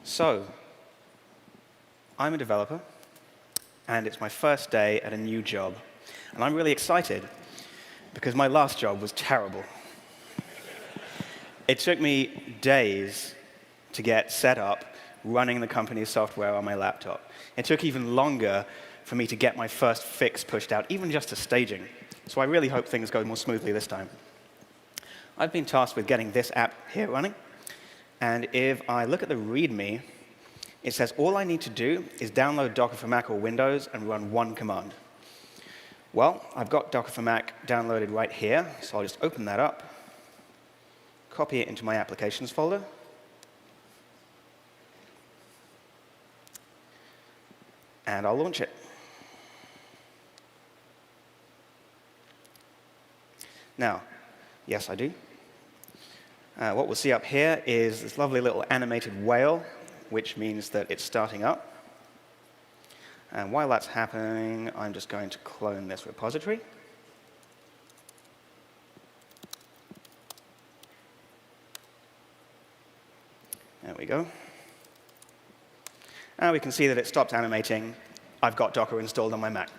So, I'm a developer, and it's my first day at a new job. And I'm really excited, because my last job was terrible. It took me days to get set up running the company's software on my laptop. It took even longer for me to get my first fix pushed out, even just to staging. So I really hope things go more smoothly this time. I've been tasked with getting this app here running. And if I look at the README, it says all I need to do is download Docker for Mac or Windows and run one command. Well, I've got Docker for Mac downloaded right here, so I'll just open that up, copy it into my applications folder, and I'll launch it. Now, yes, I do. What we'll see up here is this lovely little animated whale, which means that it's starting up. And while that's happening, I'm just going to clone this repository. There we go. And we can see that it stopped animating. I've got Docker installed on my Mac.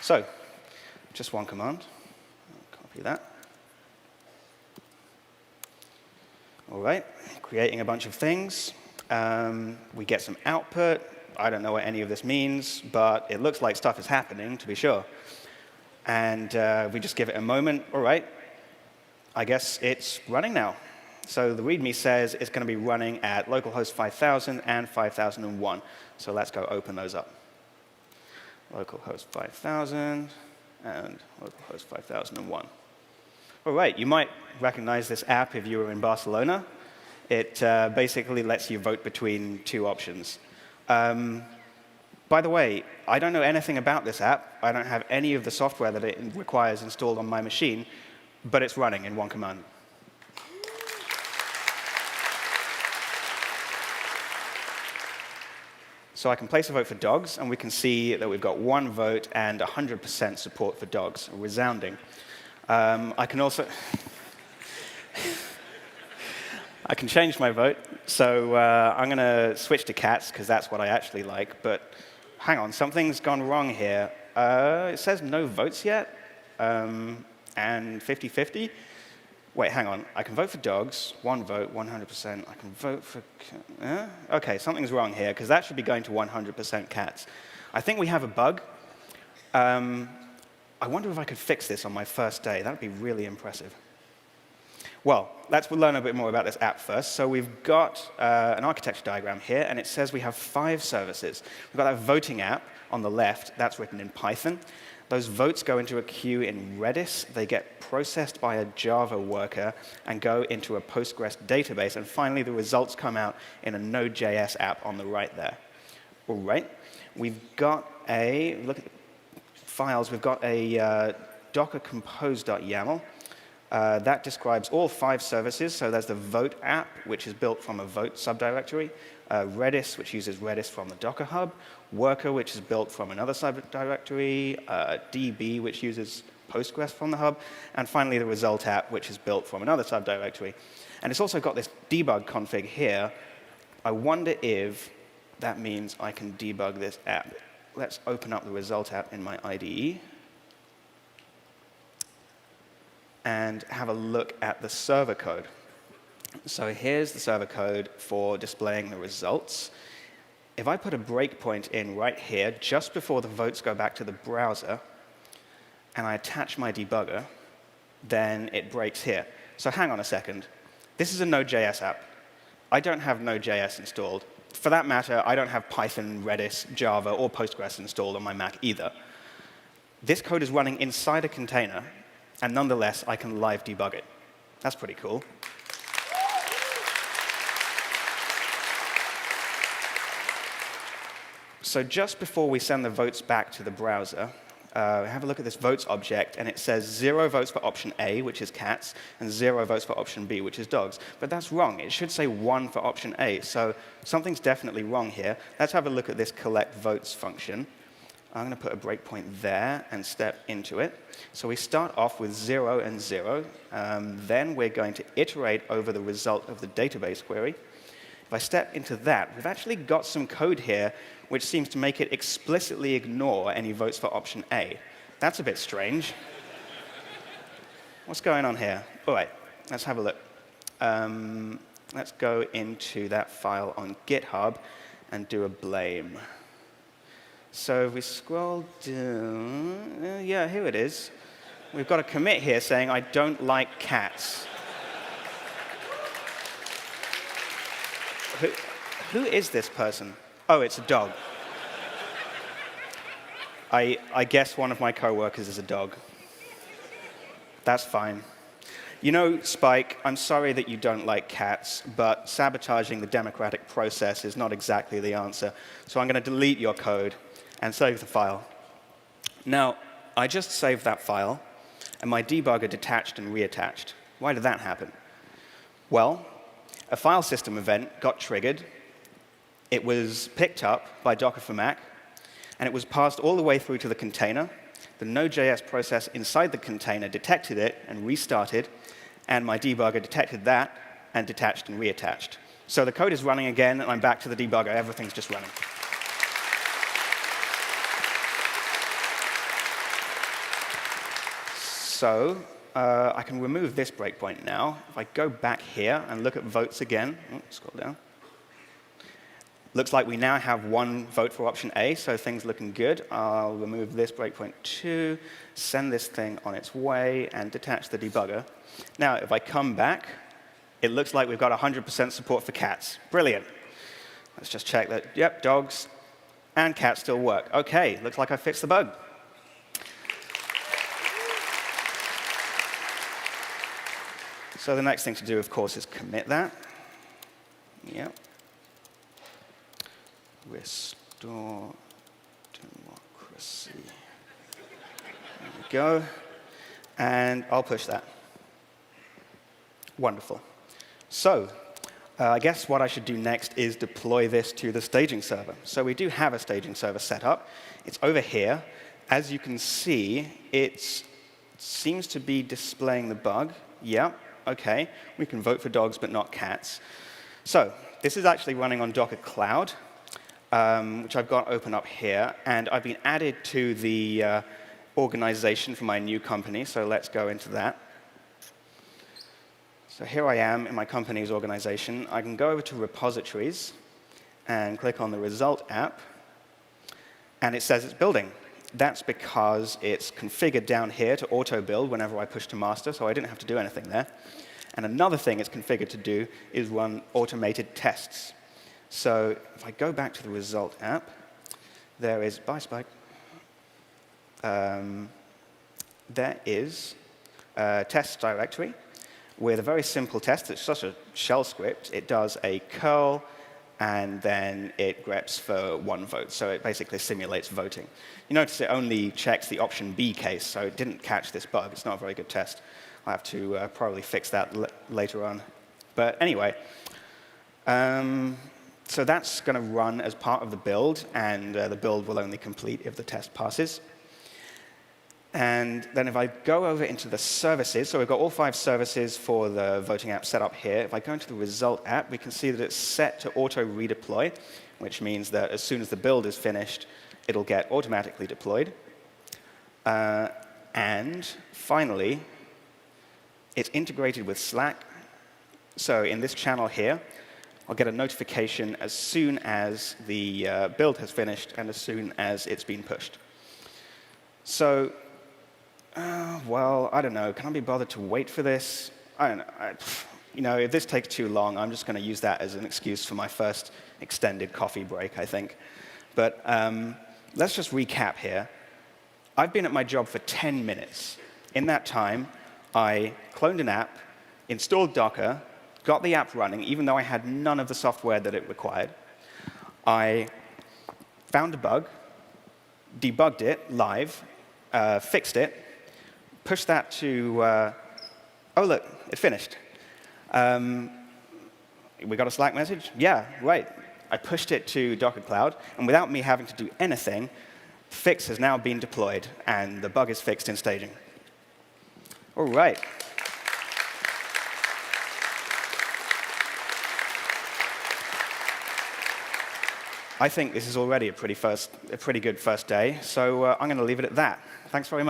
So, just one command. I'll copy that. All right, creating a bunch of things. We get some output. I don't know what any of this means, but it looks like stuff is happening, to be sure. And we just give it a moment. All right, I guess it's running now. So the README says it's going to be running at localhost 5000 and 5001. So let's go open those up. Localhost 5000 and localhost 5001. All right, you might recognize this app if you were in Barcelona. It basically lets you vote between two options. By the way, I don't know anything about this app. I don't have any of the software that it requires installed on my machine, but it's running in one command. So I can place a vote for dogs, and we can see that we've got one vote and 100% support for dogs, resounding. I can also I can change my vote. So I'm going to switch to cats, because that's what I actually like. But hang on, something's gone wrong here. It says no votes yet, and 50-50. Wait, hang on. I can vote for dogs, one vote, 100%. I can vote for... OK, something's wrong here, because that should be going to 100% cats. I think we have a bug. I wonder if I could fix this on my first day. That would be really impressive. Well, let's learn a bit more about this app first. So we've got an architecture diagram here, and it says we have 5 services. We've got that voting app on the left. That's written in Python. Those votes go into a queue in Redis. They get processed by a Java worker and go into a Postgres database. And finally, the results come out in a Node.js app on the right there. All right. We've got a, look at the files. We've got a docker compose.yaml. That describes all 5 services. So there's the vote app, which is built from a vote subdirectory. Redis, which uses Redis from the Docker Hub. Worker, which is built from another subdirectory. DB, which uses Postgres from the hub. And finally, the result app, which is built from another subdirectory. And it's also got this debug config here. I wonder if that means I can debug this app. Let's open up the result app in my IDE and have a look at the server code. So here's the server code for displaying the results. If I put a breakpoint in right here, just before the votes go back to the browser, and I attach my debugger, then it breaks here. So hang on a second. This is a Node.js app. I don't have Node.js installed. For that matter, I don't have Python, Redis, Java, or Postgres installed on my Mac either. This code is running inside a container, and nonetheless, I can live debug it. That's pretty cool. So just before we send the votes back to the browser, have a look at this votes object, and it says 0 votes for option A, which is cats, and 0 votes for option B, which is dogs. But that's wrong. It should say 1 for option A. So something's definitely wrong here. Let's have a look at this collect votes function. I'm going to put a breakpoint there and step into it. So we start off with 0 and 0. Then we're going to iterate over the result of the database query. If I step into that, we've actually got some code here which seems to make it explicitly ignore any votes for option A. That's a bit strange. What's going on here? All right, let's have a look. Let's go into that file on GitHub and do a blame. So if we scroll down, yeah, here it is. We've got a commit here saying, I don't like cats. Who is this person? Oh, it's a dog. I guess one of my coworkers is a dog. That's fine. You know, Spike, I'm sorry that you don't like cats, but sabotaging the democratic process is not exactly the answer. So I'm going to delete your code and save the file. Now, I just saved that file, and my debugger detached and reattached. Why did that happen? Well, a file system event got triggered. It was picked up by Docker for Mac, and it was passed all the way through to the container. The Node.js process inside the container detected it and restarted, and my debugger detected that and detached and reattached. So the code is running again, and I'm back to the debugger. Everything's just running. So I can remove this breakpoint now. If I go back here and look at votes again, scroll down. Looks like we now have one vote for option A, so things looking good. I'll remove this breakpoint too, send this thing on its way, and detach the debugger. Now, if I come back, it looks like we've got 100% support for cats. Brilliant. Let's just check that, yep, dogs and cats still work. OK, looks like I fixed the bug. So the next thing to do, of course, is commit that. Yep. Restore democracy. There we go. And I'll push that. Wonderful. So I guess what I should do next is deploy this to the staging server. So we do have a staging server set up. It's over here. As you can see, it seems to be displaying the bug. Yeah, OK. We can vote for dogs, but not cats. So this is actually running on Docker Cloud, which I've got open up here. And I've been added to the organization for my new company. So let's go into that. So here I am in my company's organization. I can go over to repositories and click on the result app. And it says it's building. That's because it's configured down here to auto-build whenever I push to master, so I didn't have to do anything there. And another thing it's configured to do is run automated tests. So if I go back to the result app, there is, bye Spike, there is a test directory with a very simple test. It's such a shell script. It does a curl, and then it greps for one vote. So it basically simulates voting. You notice it only checks the option B case, so it didn't catch this bug. It's not a very good test. I'll have to probably fix that later on. But anyway, so that's going to run as part of the build, and the build will only complete if the test passes. And then if I go over into the services, so we've got all 5 services for the voting app set up here. If I go into the result app, we can see that it's set to auto-redeploy, which means that as soon as the build is finished, it'll get automatically deployed. And finally, it's integrated with Slack. So in this channel here, I'll get a notification as soon as the build has finished and as soon as it's been pushed. So well, I don't know. Can I be bothered to wait for this? I don't know. If this takes too long, I'm just going to use that as an excuse for my first extended coffee break, I think. But let's just recap here. I've been at my job for 10 minutes. In that time, I cloned an app, installed Docker, got the app running, even though I had none of the software that it required. I found a bug, debugged it live, fixed it, pushed that to, oh, look, it finished. We got a Slack message? Yeah, right. I pushed it to Docker Cloud, and without me having to do anything, Fix has now been deployed, and the bug is fixed in staging. All right. I think this is already a pretty good first day, so I'm going to leave it at that. Thanks very much.